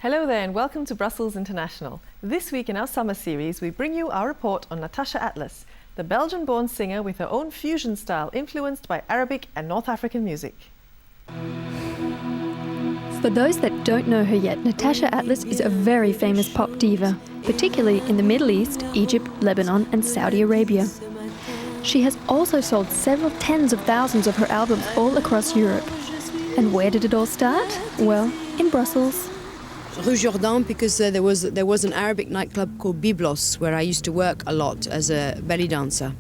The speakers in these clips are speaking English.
Hello there and welcome to Brussels International. This week in our summer series we bring you our report on Natacha Atlas, the Belgian-born singer with her own fusion style influenced by Arabic and North African music. For those that don't know her yet, Natacha Atlas is a very famous pop diva, particularly in the Middle East, Egypt, Lebanon and Saudi Arabia. She has also sold several tens of thousands of her albums all across Europe. And where did it all start? Well, in Brussels. Rue Jourdan, because there was an Arabic nightclub called Byblos where I used to work a lot as a belly dancer.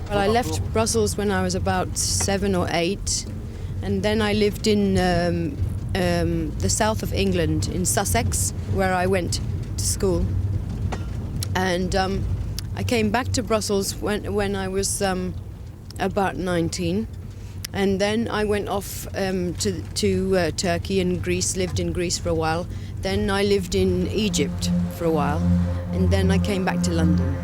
Well, I left Brussels when I was about 7 or 8, and then I lived in the south of England, in Sussex, where I went to school. And I came back to Brussels when I was about 19. And then I went off to Turkey and Greece, lived in Greece for a while. Then I lived in Egypt for a while. And then I came back to London.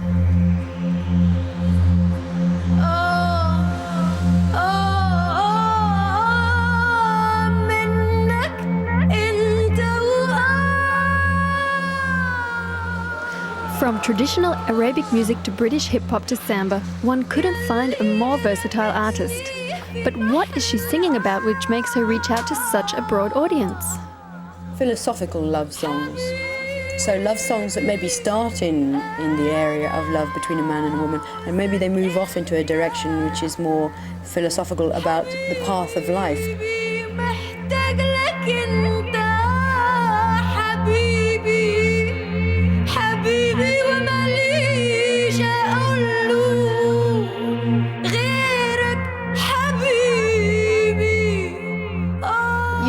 From traditional Arabic music to British hip-hop to samba, one couldn't find a more versatile artist. But what is she singing about which makes her reach out to such a broad audience? Philosophical love songs. So love songs that maybe start in the area of love between a man and a woman, and maybe they move off into a direction which is more philosophical about the path of life.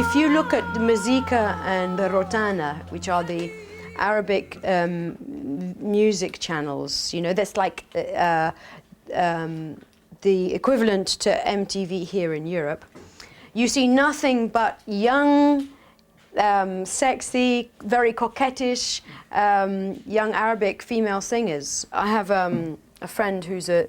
If you look at the Mazika and the Rotana, which are the Arabic music channels, you know, that's like the equivalent to MTV here in Europe, you see nothing but young, sexy, very coquettish, young Arabic female singers. I have a friend who's a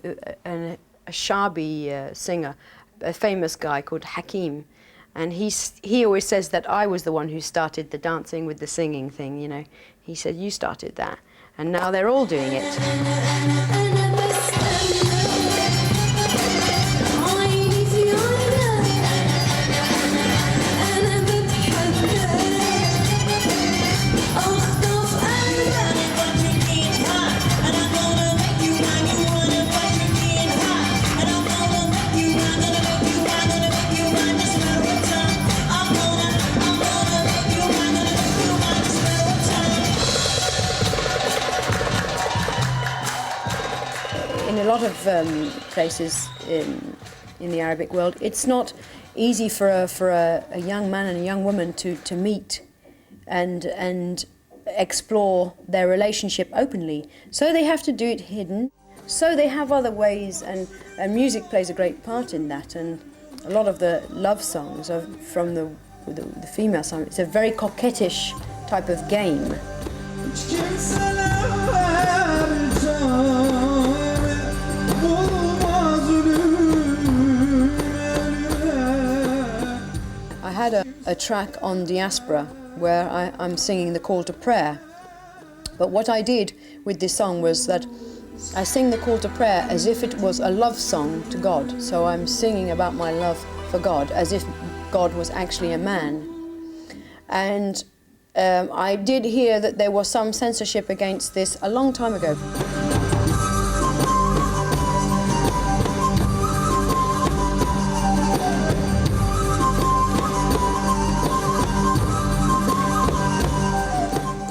Shabi singer, a famous guy called Hakim. And he always says that I was the one who started the dancing with the singing thing, you know. He said, you started that. And now they're all doing it. In a lot of places in the Arabic world, it's not easy for a young man and a young woman to meet and explore their relationship openly. So they have to do it hidden. So they have other ways, and music plays a great part in that. And a lot of the love songs are from the female song. It's a very coquettish type of game. I had a track on Diaspora where I'm singing the call to prayer. But what I did with this song was that I sing the call to prayer as if it was a love song to God. So I'm singing about my love for God as if God was actually a man. And I did hear that there was some censorship against this a long time ago.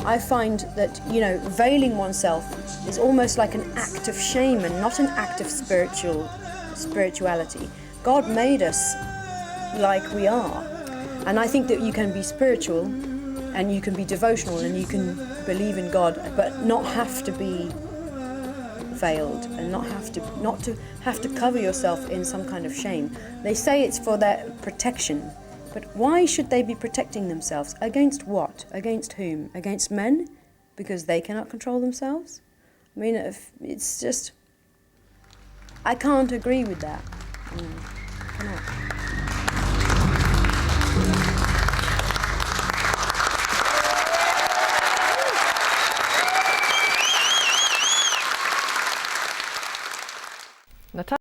I find that, you know, veiling oneself is almost like an act of shame and not an act of spirituality. God made us like we are. And I think that you can be spiritual and you can be devotional and you can believe in God, but not have to be veiled and not have to cover yourself in some kind of shame. They say it's for their protection. But why should they be protecting themselves? Against what? Against whom? Against men? Because they cannot control themselves? I mean, it's just... I can't agree with that. I cannot. Natacha